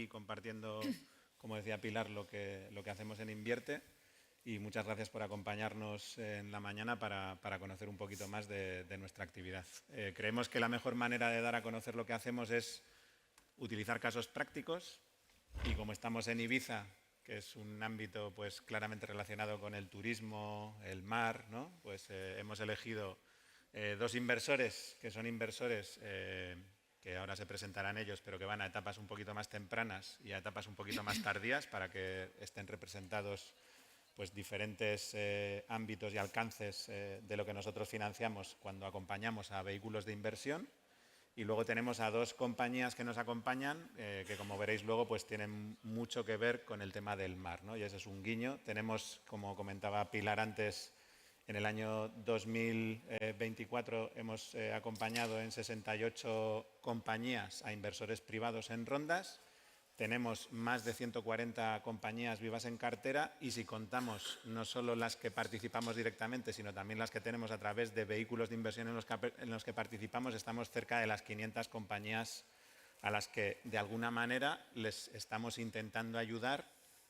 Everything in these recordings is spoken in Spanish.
compartiendo, como decía Pilar, lo que hacemos en Invierte. Y muchas gracias por acompañarnos en la mañana para conocer un poquito más de nuestra actividad. Creemos que la mejor manera de dar a conocer lo que hacemos es utilizar casos prácticos y como estamos en Ibiza, que es un ámbito pues claramente relacionado con el turismo, el mar, ¿no? Pues hemos elegido dos inversores que son inversores que ahora se presentarán ellos, pero que van a etapas un poquito más tempranas y a etapas un poquito más tardías para que estén representados pues diferentes ámbitos y alcances de lo que nosotros financiamos cuando acompañamos a vehículos de inversión. Y luego tenemos a dos compañías que nos acompañan, que como veréis luego, pues tienen mucho que ver con el tema del mar, ¿no? Y ese es un guiño. Tenemos, como comentaba Pilar antes, en el año 2024 hemos acompañado en 68 compañías a inversores privados en rondas. Tenemos más de 140 compañías vivas en cartera y si contamos no solo las que participamos directamente, sino también las que tenemos a través de vehículos de inversión en los que participamos, estamos cerca de las 500 compañías a las que de alguna manera les estamos intentando ayudar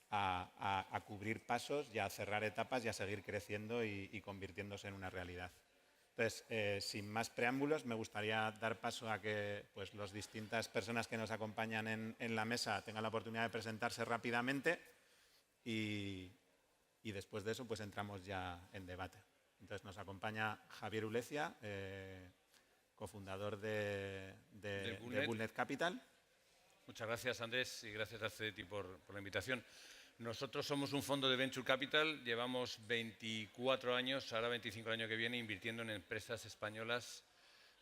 a cubrir pasos y a cerrar etapas y a seguir creciendo y convirtiéndose en una realidad. Entonces, sin más preámbulos, me gustaría dar paso a que pues, las distintas personas que nos acompañan en la mesa tengan la oportunidad de presentarse rápidamente y después de eso pues, entramos ya en debate. Entonces, nos acompaña Javier Ulecia, cofundador de Bullnet Capital. Muchas gracias, Andrés, y gracias a CDTI por la invitación. Nosotros somos un fondo de Venture Capital, llevamos 24 años, ahora 25 el año que viene, invirtiendo en empresas españolas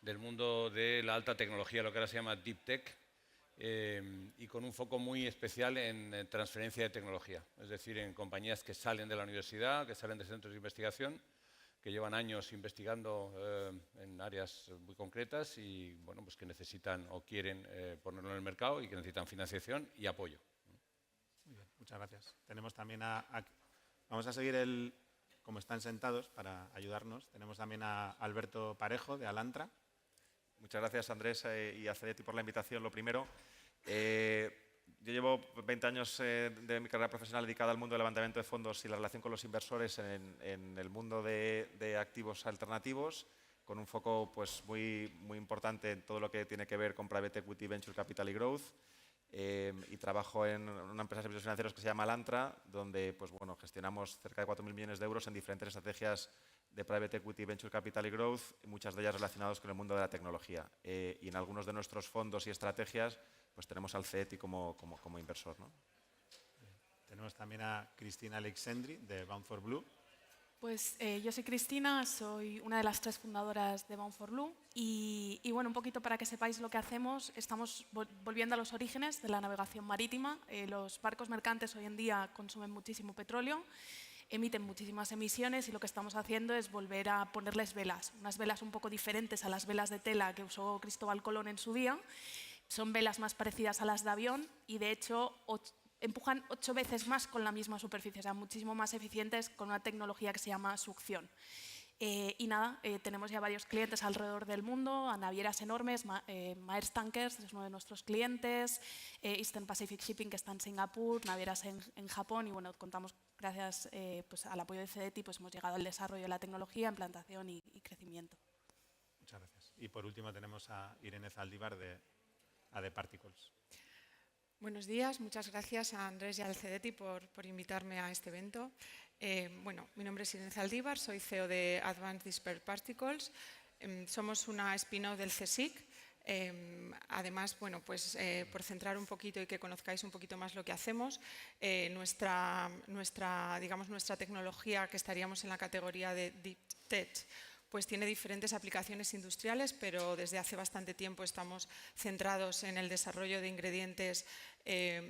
del mundo de la alta tecnología, lo que ahora se llama Deep Tech, y con un foco muy especial en transferencia de tecnología, es decir, en compañías que salen de la universidad, que salen de centros de investigación, que llevan años investigando en áreas muy concretas y bueno, pues que necesitan o quieren ponerlo en el mercado y que necesitan financiación y apoyo. Muy bien, muchas gracias. Tenemos también vamos a seguir como están sentados para ayudarnos. Tenemos también a Alberto Parejo, de Alantra. Muchas gracias, Andrés, y a CDTI por la invitación. Lo primero, yo llevo 20 años de mi carrera profesional dedicada al mundo del levantamiento de fondos y la relación con los inversores en el mundo de activos alternativos, con un foco pues, muy importante en todo lo que tiene que ver con Private Equity, Venture Capital y Growth. Y trabajo en una empresa de servicios financieros que se llama Alantra, donde pues, bueno, gestionamos cerca de 4.000 millones de euros en diferentes estrategias de Private Equity, Venture Capital y Growth, muchas de ellas relacionadas con el mundo de la tecnología. Y en algunos de nuestros fondos y estrategias pues, tenemos al CDTI como inversor, ¿no? Tenemos también a Cristina Alexandri, de Bound for Blue. Pues yo soy Cristina, soy una de las 3 fundadoras de Bound for Blue y bueno, un poquito para que sepáis lo que hacemos, estamos volviendo a los orígenes de la navegación marítima. Los barcos mercantes hoy en día consumen muchísimo petróleo, emiten muchísimas emisiones y lo que estamos haciendo es volver a ponerles velas, unas velas un poco diferentes a las velas de tela que usó Cristóbal Colón en su día. Son velas más parecidas a las de avión y de hecho empujan 8 veces más con la misma superficie, o sea, muchísimo más eficientes con una tecnología que se llama succión. Y nada, tenemos ya varios clientes alrededor del mundo, a navieras enormes, Maersk Tankers es uno de nuestros clientes, Eastern Pacific Shipping que está en Singapur, navieras en Japón y bueno, contamos, gracias pues, al apoyo de CDTI, pues hemos llegado al desarrollo de la tecnología, implantación y crecimiento. Muchas gracias. Y por último tenemos a Irene Zaldívar de AD Particles. Buenos días, muchas gracias a Andrés y al CDTI por invitarme a este evento. Bueno, mi nombre es Irene Zaldívar, soy CEO de Advanced Dispersed Particles. Somos una spin-off del CSIC. Además, bueno, pues por centrar un poquito y que conozcáis un poquito más lo que hacemos, nuestra tecnología, que estaríamos en la categoría de Deep Tech, pues tiene diferentes aplicaciones industriales, pero desde hace bastante tiempo estamos centrados en el desarrollo de ingredientes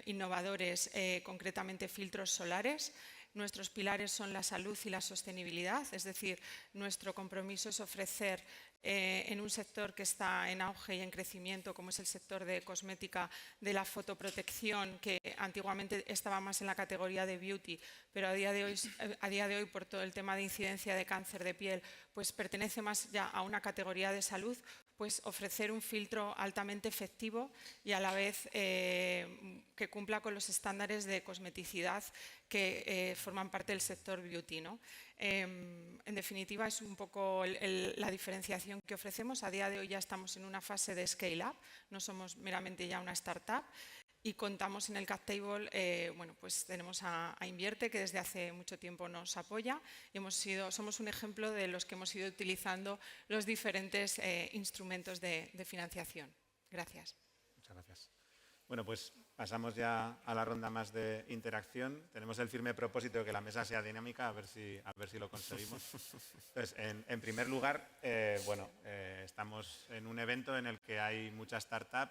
innovadores, concretamente filtros solares. Nuestros pilares son la salud y la sostenibilidad, es decir, nuestro compromiso es ofrecer en un sector que está en auge y en crecimiento, como es el sector de cosmética, de la fotoprotección, que antiguamente estaba más en la categoría de beauty, pero a día de hoy por todo el tema de incidencia de cáncer de piel, pues pertenece más ya a una categoría de salud, pues ofrecer un filtro altamente efectivo y a la vez que cumpla con los estándares de cosmeticidad que forman parte del sector beauty, ¿no? En definitiva, es un poco la diferenciación que ofrecemos. A día de hoy ya estamos en una fase de scale-up, no somos meramente ya una startup. Y contamos en el cap table, bueno, pues tenemos a Invierte, que desde hace mucho tiempo nos apoya, y somos un ejemplo de los que hemos ido utilizando los diferentes instrumentos de financiación. Gracias. Muchas gracias. Bueno, pues pasamos ya a la ronda más de interacción. Tenemos el firme propósito de que la mesa sea dinámica, a ver si lo conseguimos. Entonces, en primer lugar, estamos en un evento en el que hay mucha startup,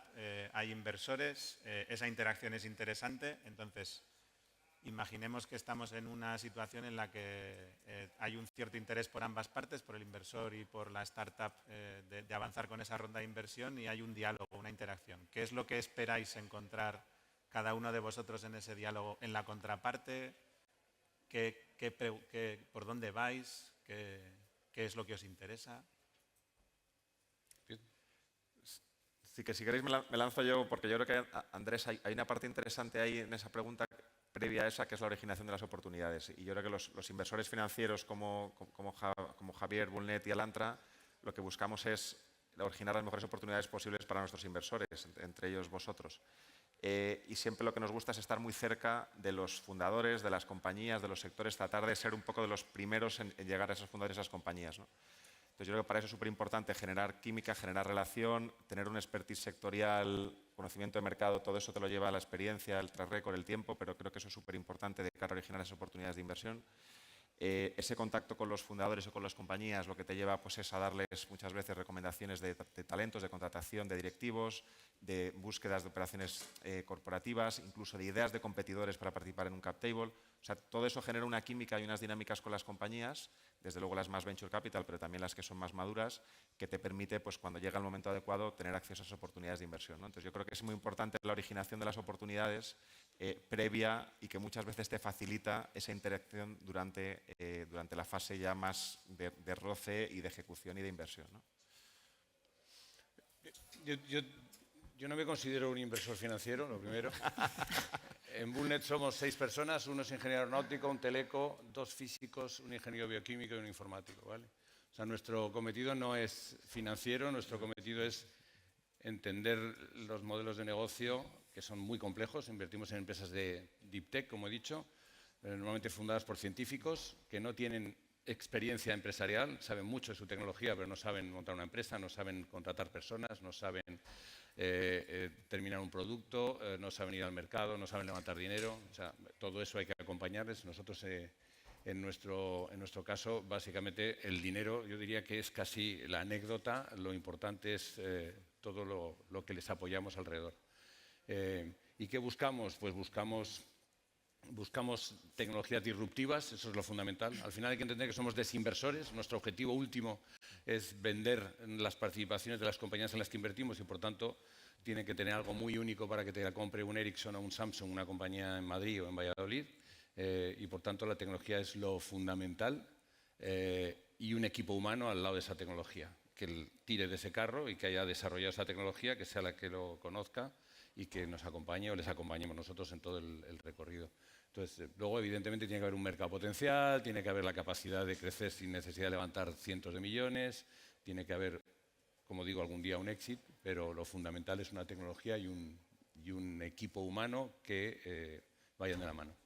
hay inversores, esa interacción es interesante. Entonces, imaginemos que estamos en una situación en la que hay un cierto interés por ambas partes, por el inversor y por la startup, de avanzar con esa ronda de inversión, y hay un diálogo, una interacción. ¿Qué es lo que esperáis encontrar cada uno de vosotros en ese diálogo, en la contraparte? ¿Por dónde vais? ¿Qué es lo que os interesa? Sí, que si queréis me lanzo yo, porque yo creo que, Andrés, hay una parte interesante ahí en esa pregunta previa a esa, que es la originación de las oportunidades. Y yo creo que los inversores financieros como Javier, Bullnet y Alantra, lo que buscamos es originar las mejores oportunidades posibles para nuestros inversores, entre ellos vosotros. Y siempre lo que nos gusta es estar muy cerca de los fundadores, de las compañías, de los sectores, tratar de ser un poco de los primeros en llegar a esos fundadores, a esas compañías, ¿no? Entonces, yo creo que para eso es súper importante generar química, generar relación, tener un expertise sectorial, conocimiento de mercado. Todo eso te lo lleva a la experiencia, el track record, el tiempo, pero creo que eso es súper importante de cara a originar esas oportunidades de inversión. Ese contacto con los fundadores o con las compañías lo que te lleva, pues, es a darles muchas veces recomendaciones de talentos, de contratación, de directivos, de búsquedas de operaciones corporativas, incluso de ideas de competidores para participar en un cap table. O sea, todo eso genera una química y unas dinámicas con las compañías, desde luego las más venture capital, pero también las que son más maduras, que te permite, pues, cuando llega el momento adecuado, tener acceso a esas oportunidades de inversión, ¿no? Entonces, yo creo que es muy importante la originación de las oportunidades previa, y que muchas veces te facilita esa interacción durante la fase ya más de roce y de ejecución y de inversión, ¿no? Yo no me considero un inversor financiero, lo primero. En Bullnet somos 6 personas, uno es ingeniero aeronáutico, un teleco, 2 físicos, un ingeniero bioquímico y un informático, ¿vale? O sea, nuestro cometido no es financiero, nuestro cometido es entender los modelos de negocio, que son muy complejos. Invertimos en empresas de deep tech, como he dicho, normalmente fundadas por científicos que no tienen experiencia empresarial, saben mucho de su tecnología, pero no saben montar una empresa, no saben contratar personas, no saben terminar un producto, no saben ir al mercado, no saben levantar dinero. O sea, todo eso hay que acompañarles. Nosotros, en nuestro caso, básicamente el dinero, yo diría que es casi la anécdota. Lo importante es todo lo que les apoyamos alrededor. ¿Y qué buscamos? Pues buscamos tecnologías disruptivas, eso es lo fundamental. Al final hay que entender que somos desinversores. Nuestro objetivo último es vender las participaciones de las compañías en las que invertimos, y por tanto tiene que tener algo muy único para que te la compre un Ericsson o un Samsung, una compañía en Madrid o en Valladolid. Y por tanto la tecnología es lo fundamental, y un equipo humano al lado de esa tecnología, que tire de ese carro y que haya desarrollado esa tecnología, que sea la que lo conozca y que nos acompañe o les acompañemos nosotros en todo el recorrido. Entonces, luego, evidentemente, tiene que haber un mercado potencial, tiene que haber la capacidad de crecer sin necesidad de levantar cientos de millones, tiene que haber, como digo, algún día un exit, pero lo fundamental es una tecnología y un equipo humano que vayan de la mano.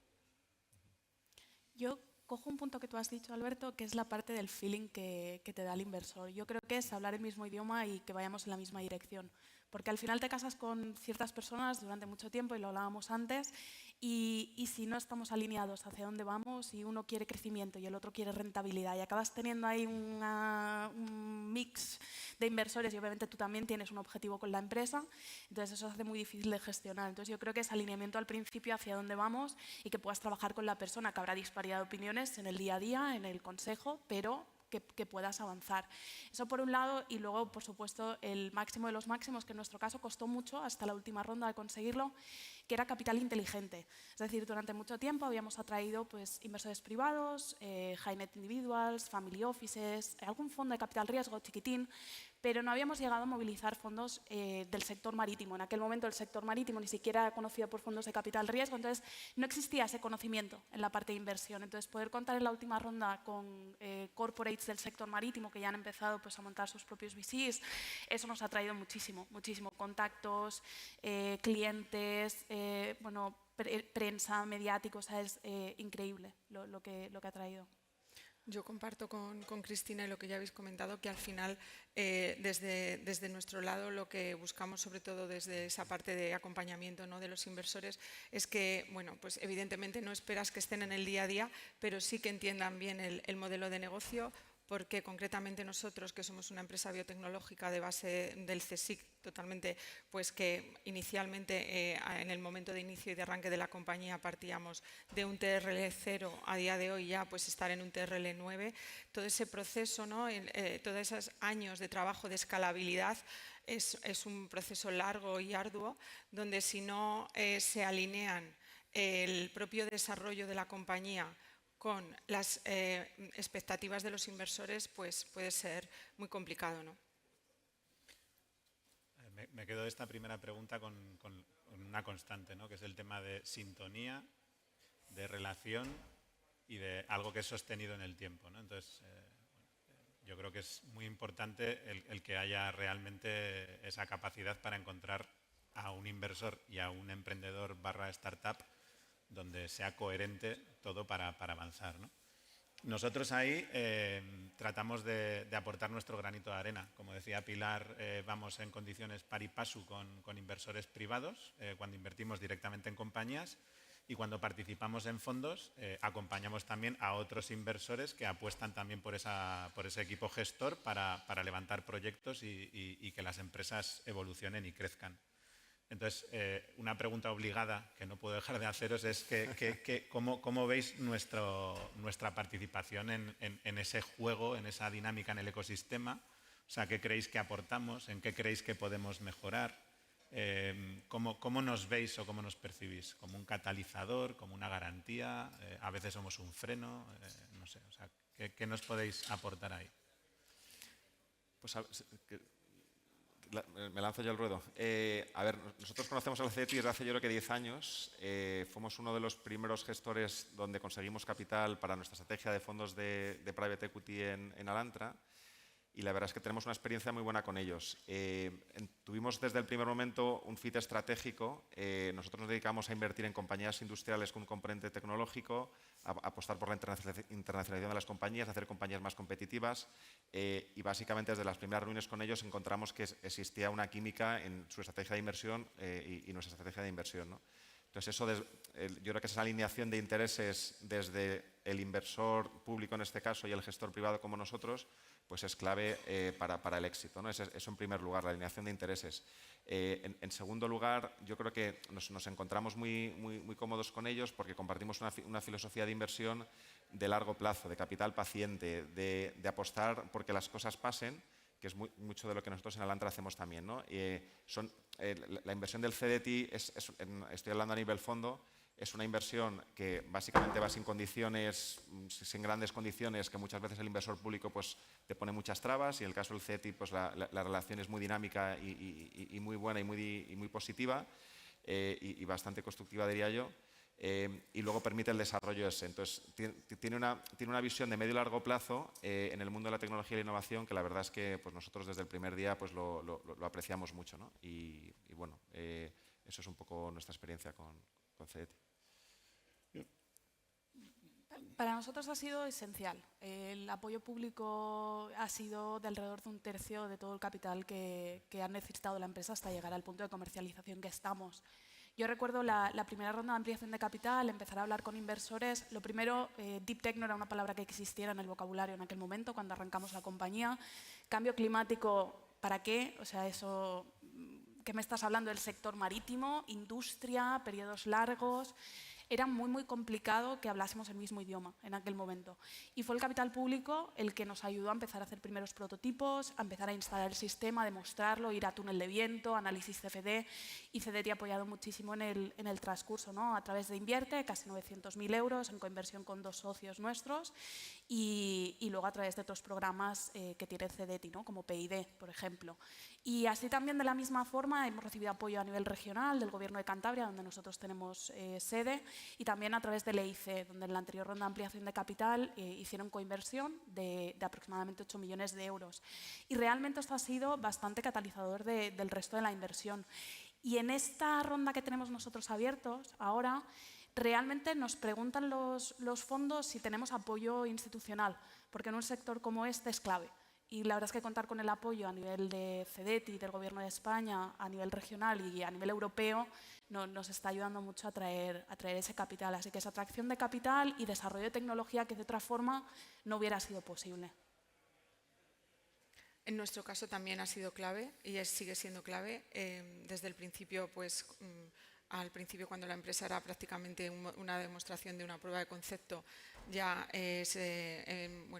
Yo cojo un punto que tú has dicho, Alberto, que es la parte del feeling que te da el inversor. Yo creo que es hablar el mismo idioma y que vayamos en la misma dirección. Porque al final te casas con ciertas personas durante mucho tiempo, y lo hablábamos antes, y si no estamos alineados hacia dónde vamos, y uno quiere crecimiento y el otro quiere rentabilidad, y acabas teniendo ahí un mix de inversores, y obviamente tú también tienes un objetivo con la empresa, entonces eso se hace muy difícil de gestionar. Entonces yo creo que es alineamiento al principio hacia dónde vamos, y que puedas trabajar con la persona, que habrá disparidad de opiniones en el día a día, en el consejo, pero que puedas avanzar. Eso por un lado, y luego, por supuesto, el máximo de los máximos, que en nuestro caso costó mucho hasta la última ronda de conseguirlo, que era capital inteligente. Es decir, durante mucho tiempo habíamos atraído pues, inversores privados, high net individuals, family offices, algún fondo de capital riesgo chiquitín, pero no habíamos llegado a movilizar fondos del sector marítimo. En aquel momento el sector marítimo ni siquiera era conocido por fondos de capital riesgo, entonces no existía ese conocimiento en la parte de inversión. Entonces poder contar en la última ronda con corporates del sector marítimo que ya han empezado pues, a montar sus propios VCs, eso nos ha traído muchísimo contactos, clientes, bueno, prensa, mediáticos, o sea, es increíble lo que ha traído. Yo comparto con Cristina y lo que ya habéis comentado, que al final desde nuestro lado lo que buscamos, sobre todo desde esa parte de acompañamiento, ¿no?, de los inversores, es que, bueno, pues evidentemente no esperas que estén en el día a día, pero sí que entiendan bien el modelo de negocio, porque concretamente nosotros, que somos una empresa biotecnológica de base del CSIC, totalmente, pues que inicialmente en el momento de inicio y de arranque de la compañía partíamos de un TRL 0 a día de hoy ya pues estar en un TRL 9, todo ese proceso, ¿no?, todos esos años de trabajo de escalabilidad es un proceso largo y arduo, donde si no se alinean el propio desarrollo de la compañía con las expectativas de los inversores, pues puede ser muy complicado, ¿no? Me quedo de esta primera pregunta con una constante, ¿no?, que es el tema de sintonía, de relación y de algo que es sostenido en el tiempo, ¿no? Entonces, yo creo que es muy importante el que haya realmente esa capacidad para encontrar a un inversor y a un emprendedor / startup donde sea coherente todo para avanzar, ¿no? Nosotros ahí tratamos de aportar nuestro granito de arena. Como decía Pilar, vamos en condiciones pari passu con inversores privados, cuando invertimos directamente en compañías, y cuando participamos en fondos acompañamos también a otros inversores que apuestan también por ese equipo gestor para levantar proyectos y que las empresas evolucionen y crezcan. Entonces, una pregunta obligada que no puedo dejar de haceros es ¿cómo veis nuestra participación en ese juego, en esa dinámica en el ecosistema? O sea, ¿qué creéis que aportamos? ¿En qué creéis que podemos mejorar? ¿Cómo nos veis o cómo nos percibís? ¿Como un catalizador, como una garantía? ¿A veces somos un freno? No sé, o sea, ¿qué nos podéis aportar ahí? Pues me lanzo yo al ruedo. A ver, nosotros conocemos al CETI desde hace yo creo que 10 años. Fuimos uno de los primeros gestores donde conseguimos capital para nuestra estrategia de fondos de Private Equity en Alantra. Y la verdad es que tenemos una experiencia muy buena con ellos. Tuvimos desde el primer momento un fit estratégico. Nosotros nos dedicamos a invertir en compañías industriales con un componente tecnológico, a apostar por la internacionalización de las compañías, hacer compañías más competitivas. Y básicamente desde las primeras reuniones con ellos encontramos que existía una química en su estrategia de inversión y nuestra estrategia de inversión, ¿no? Entonces, yo creo que esa alineación de intereses desde el inversor público en este caso y el gestor privado como nosotros, pues es clave para el éxito, ¿no? Eso en primer lugar, la alineación de intereses. En segundo lugar, yo creo que nos encontramos muy cómodos con ellos porque compartimos una filosofía de inversión de largo plazo, de capital paciente, de apostar porque las cosas pasen, que es mucho de lo que nosotros en Alantra hacemos también, ¿no? La inversión del CDT, estoy hablando a nivel fondo, es una inversión que básicamente va sin condiciones, sin grandes condiciones, que muchas veces el inversor público pues, te pone muchas trabas, y en el caso del CETI pues, la relación es muy dinámica y muy buena y muy positiva y bastante constructiva, diría yo. Y luego permite el desarrollo ese. Entonces, tiene una visión de medio y largo plazo en el mundo de la tecnología y la innovación que la verdad es que pues, nosotros desde el primer día pues, lo apreciamos mucho, ¿no? Y bueno, eso es un poco nuestra experiencia con CETI. Para nosotros ha sido esencial. El apoyo público ha sido de alrededor de 1/3 de todo el capital que ha necesitado la empresa hasta llegar al punto de comercialización que estamos. Yo recuerdo la primera ronda de ampliación de capital, empezar a hablar con inversores. Lo primero, Deep Tech no era una palabra que existiera en el vocabulario en aquel momento, cuando arrancamos la compañía. Cambio climático, ¿para qué? O sea, eso, ¿qué me estás hablando del sector marítimo, industria, periodos largos? era muy complicado que hablásemos el mismo idioma en aquel momento. Y fue el capital público el que nos ayudó a empezar a hacer primeros prototipos, a empezar a instalar el sistema, a demostrarlo, ir a túnel de viento, análisis CFD, y CDT ha apoyado muchísimo en el transcurso, ¿no? A través de Invierte, casi 900.000 euros en coinversión con 2 socios nuestros, y luego a través de otros programas que tiene CDT, ¿no? Como PID, por ejemplo. Y así también, de la misma forma, hemos recibido apoyo a nivel regional del Gobierno de Cantabria, donde nosotros tenemos sede, y también a través del EIC, donde en la anterior ronda de ampliación de capital hicieron coinversión de aproximadamente 8 millones de euros. Y realmente esto ha sido bastante catalizador del resto de la inversión. Y en esta ronda que tenemos nosotros abiertos ahora, realmente nos preguntan los fondos si tenemos apoyo institucional, porque en un sector como este es clave. Y la verdad es que contar con el apoyo a nivel de CDT y del Gobierno de España, a nivel regional y a nivel europeo, nos está ayudando mucho a atraer ese capital. Así que esa atracción de capital y desarrollo de tecnología que de otra forma no hubiera sido posible. En nuestro caso también ha sido clave y sigue siendo clave. Desde el principio, pues al principio, cuando la empresa era prácticamente una demostración de una prueba de concepto, ya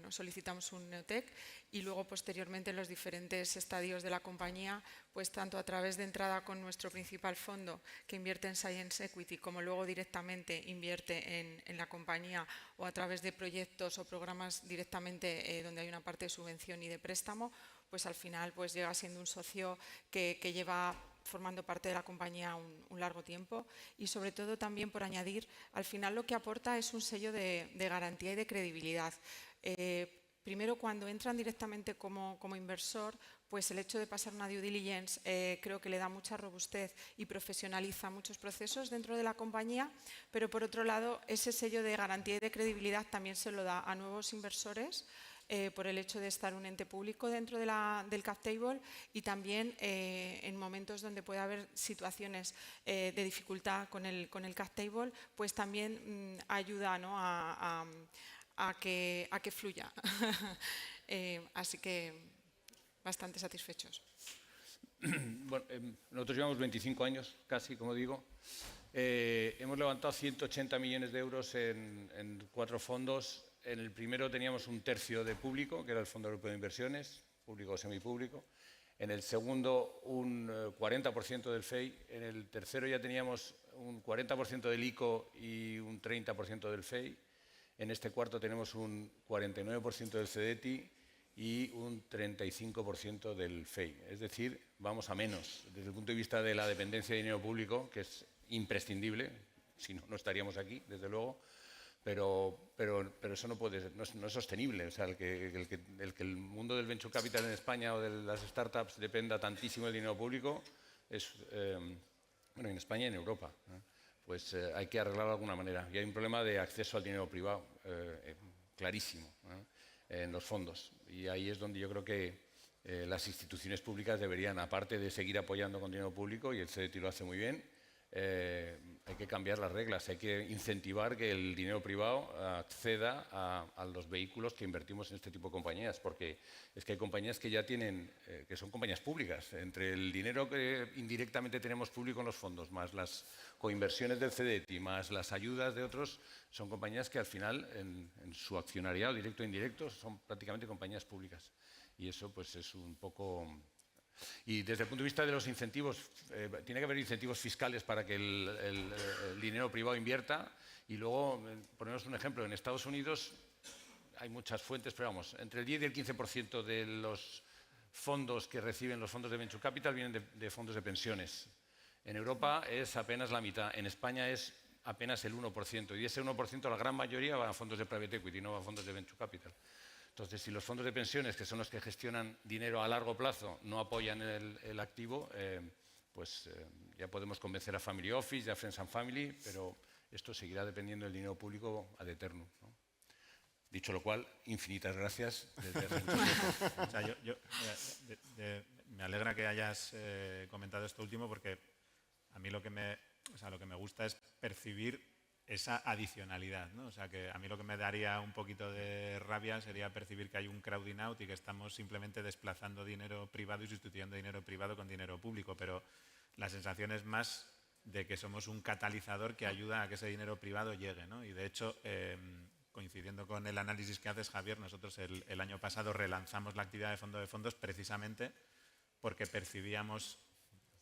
solicitamos un Neotec, y luego posteriormente en los diferentes estadios de la compañía, pues tanto a través de entrada con nuestro principal fondo que invierte en Science Equity, como luego directamente invierte en la compañía, o a través de proyectos o programas directamente donde hay una parte de subvención y de préstamo, pues al final pues llega siendo un socio que lleva formando parte de la compañía un largo tiempo, y sobre todo también, por añadir, al final lo que aporta es un sello de garantía y de credibilidad. Primero, cuando entran directamente como inversor, pues el hecho de pasar una due diligence creo que le da mucha robustez y profesionaliza muchos procesos dentro de la compañía, pero por otro lado, ese sello de garantía y de credibilidad también se lo da a nuevos inversores, por el hecho de estar un ente público dentro del cap table, y también en momentos donde puede haber situaciones de dificultad con el cap table, pues también ayuda, ¿no? a que fluya. Así que bastante satisfechos. Bueno, nosotros llevamos 25 años, casi, como digo. Hemos levantado 180 millones de euros en 4 fondos. En el primero teníamos un tercio de público, que era el Fondo Europeo de Inversiones, público o semipúblico. En el segundo, un 40% del FEI. En el tercero ya teníamos un 40% del ICO y un 30% del FEI. En este cuarto tenemos un 49% del CDT y un 35% del FEI. Es decir, vamos a menos. Desde el punto de vista de la dependencia de dinero público, que es imprescindible, si no, no estaríamos aquí, desde luego. Pero eso no es sostenible. O sea, el que el mundo del venture capital en España o de las startups dependa tantísimo del dinero público, es, bueno, en España y en Europa, pues hay que arreglarlo de alguna manera. Y hay un problema de acceso al dinero privado clarísimo en los fondos. Y ahí es donde yo creo que las instituciones públicas deberían, aparte de seguir apoyando con dinero público, y el CDT lo hace muy bien, hay que cambiar las reglas, hay que incentivar que el dinero privado acceda a los vehículos que invertimos en este tipo de compañías, porque es que hay compañías que ya tienen, que son compañías públicas. Entre el dinero que indirectamente tenemos público en los fondos, más las coinversiones del CDT, más las ayudas de otros, son compañías que al final, en su accionariado, directo e indirecto, son prácticamente compañías públicas. Y eso pues es un poco... Y desde el punto de vista de los incentivos, tiene que haber incentivos fiscales para que el dinero privado invierta. Y luego, ponemos un ejemplo, en Estados Unidos hay muchas fuentes, pero vamos, entre el 10 y el 15% de los fondos que reciben los fondos de Venture Capital vienen de fondos de pensiones. En Europa es apenas la mitad, en España es apenas el 1%. Y ese 1%, la gran mayoría, va a fondos de Private Equity, no va a fondos de Venture Capital. Entonces, si los fondos de pensiones, que son los que gestionan dinero a largo plazo, no apoyan el activo, pues ya podemos convencer a Family Office y a Friends and Family, pero esto seguirá dependiendo del dinero público ad eternum, ¿no? Dicho lo cual, infinitas gracias. O sea, me alegra que hayas comentado esto último, porque a mí lo que me gusta es percibir esa adicionalidad, ¿no? O sea, que a mí lo que me daría un poquito de rabia sería percibir que hay un crowding out y que estamos simplemente desplazando dinero privado y sustituyendo dinero privado con dinero público, pero la sensación es más de que somos un catalizador que ayuda a que ese dinero privado llegue, ¿no? Y de hecho, coincidiendo con el análisis que haces, Javier, nosotros el año pasado relanzamos la actividad de fondos precisamente porque percibíamos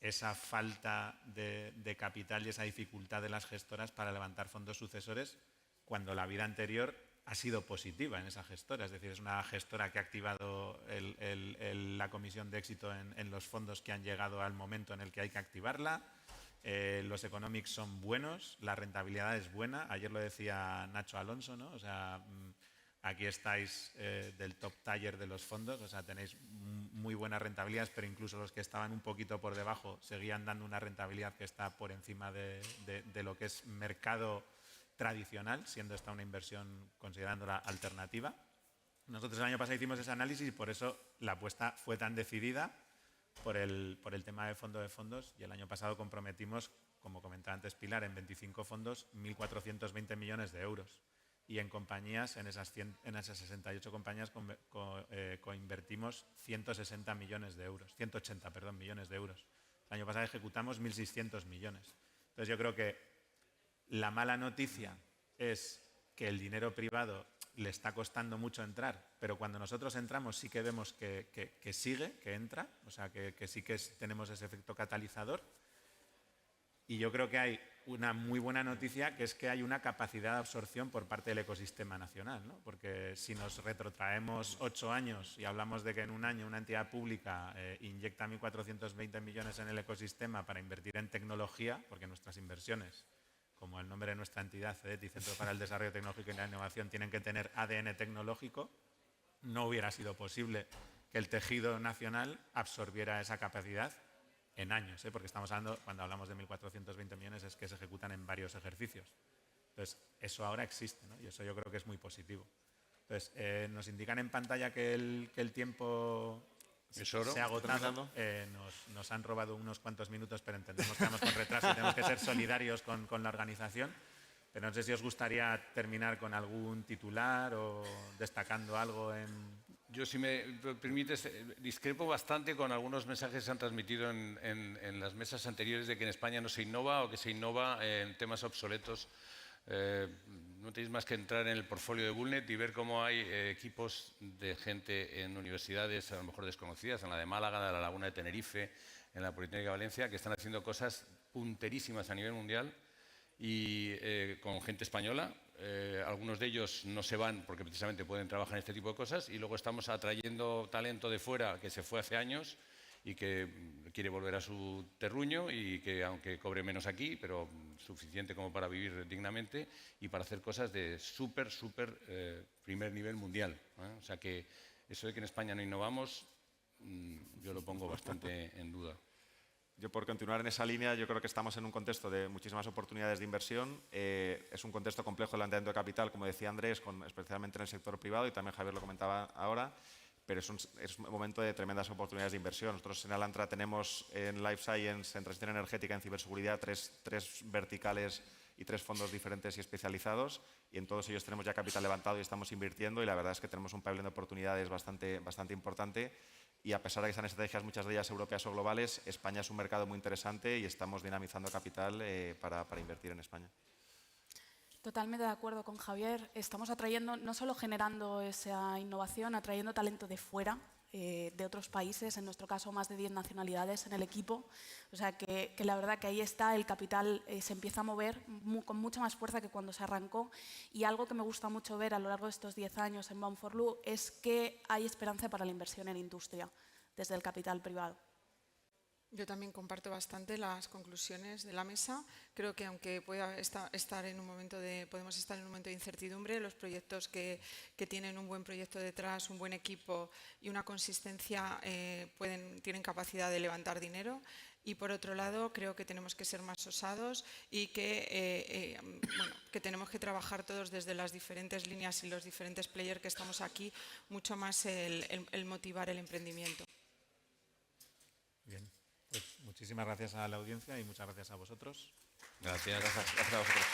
esa falta de capital y esa dificultad de las gestoras para levantar fondos sucesores cuando la vida anterior ha sido positiva en esa gestora. Es decir, es una gestora que ha activado la comisión de éxito en los fondos que han llegado al momento en el que hay que activarla. Los economics son buenos, la rentabilidad es buena. Ayer lo decía Nacho Alonso, ¿no? O sea, aquí estáis del top tier de los fondos, o sea, tenéis muy buenas rentabilidades, pero incluso los que estaban un poquito por debajo seguían dando una rentabilidad que está por encima de lo que es mercado tradicional, siendo esta una inversión considerándola alternativa. Nosotros el año pasado hicimos ese análisis y por eso la apuesta fue tan decidida por el tema de fondos y el año pasado comprometimos, como comentaba antes Pilar, en 25 fondos 1.420 millones de euros. Y en compañías, en esas 68 compañías, coinvertimos 160 millones de euros, 180, perdón, millones de euros. El año pasado ejecutamos 1.600 millones. Entonces yo creo que la mala noticia es que el dinero privado le está costando mucho entrar, pero cuando nosotros entramos sí que vemos que sigue, que entra, o sea, que sí que tenemos ese efecto catalizador. Y yo creo que hay una muy buena noticia, que es que hay una capacidad de absorción por parte del ecosistema nacional, ¿no? Porque si nos retrotraemos 8 años y hablamos de que en un año una entidad pública inyecta 1.420 millones en el ecosistema para invertir en tecnología, porque nuestras inversiones, como el nombre de nuestra entidad, CEDETI, Centro para el Desarrollo Tecnológico y la Innovación, tienen que tener ADN tecnológico, no hubiera sido posible que el tejido nacional absorbiera esa capacidad en años, porque estamos hablando, cuando hablamos de 1.420 millones, es que se ejecutan en varios ejercicios. Entonces, eso ahora existe, ¿no? Y eso yo creo que es muy positivo. Entonces, nos indican en pantalla que el tiempo se ha agotado. Nos han robado unos cuantos minutos, pero entendemos que vamos con retraso y tenemos que ser solidarios con la organización. Pero no sé si os gustaría terminar con algún titular o destacando algo en... Yo, si me permites, discrepo bastante con algunos mensajes que se han transmitido en las mesas anteriores de que en España no se innova o que se innova en temas obsoletos. No tenéis más que entrar en el portfolio de Bullnet y ver cómo hay equipos de gente en universidades a lo mejor desconocidas, en la de Málaga, de la Laguna de Tenerife, en la Politécnica de Valencia, que están haciendo cosas punterísimas a nivel mundial y con gente española. Algunos de ellos no se van porque precisamente pueden trabajar en este tipo de cosas y luego estamos atrayendo talento de fuera que se fue hace años y que quiere volver a su terruño y que aunque cobre menos aquí, pero suficiente como para vivir dignamente y para hacer cosas de súper primer nivel mundial, ¿eh? O sea que eso de que en España no innovamos, yo lo pongo bastante en duda. Yo, por continuar en esa línea, yo creo que estamos en un contexto de muchísimas oportunidades de inversión. Es un contexto complejo el levantamiento de capital, como decía Andrés, especialmente en el sector privado, y también Javier lo comentaba ahora, pero es un momento de tremendas oportunidades de inversión. Nosotros en Alantra tenemos en Life Science, en transición energética, en ciberseguridad, tres verticales y 3 fondos diferentes y especializados, y en todos ellos tenemos ya capital levantado y estamos invirtiendo, y la verdad es que tenemos un pipeline de oportunidades bastante importante. Y a pesar de que sean estrategias, muchas de ellas europeas o globales, España es un mercado muy interesante y estamos dinamizando capital para invertir en España. Totalmente de acuerdo con Javier. Estamos atrayendo, no solo generando esa innovación, atrayendo talento de fuera, de otros países, en nuestro caso más de 10 nacionalidades en el equipo. O sea que la verdad que ahí está, el capital se empieza a mover con mucha más fuerza que cuando se arrancó. Y algo que me gusta mucho ver a lo largo de estos 10 años en Bound4Lu es que hay esperanza para la inversión en industria desde el capital privado. Yo también comparto bastante las conclusiones de la mesa. Creo que aunque podemos estar en un momento de incertidumbre, los proyectos que tienen un buen proyecto detrás, un buen equipo y una consistencia tienen capacidad de levantar dinero. Y por otro lado, creo que tenemos que ser más osados y que tenemos que trabajar todos desde las diferentes líneas y los diferentes players que estamos aquí, mucho más el motivar el emprendimiento. Bien. Pues muchísimas gracias a la audiencia y muchas gracias a vosotros. Gracias. Gracias a vosotros.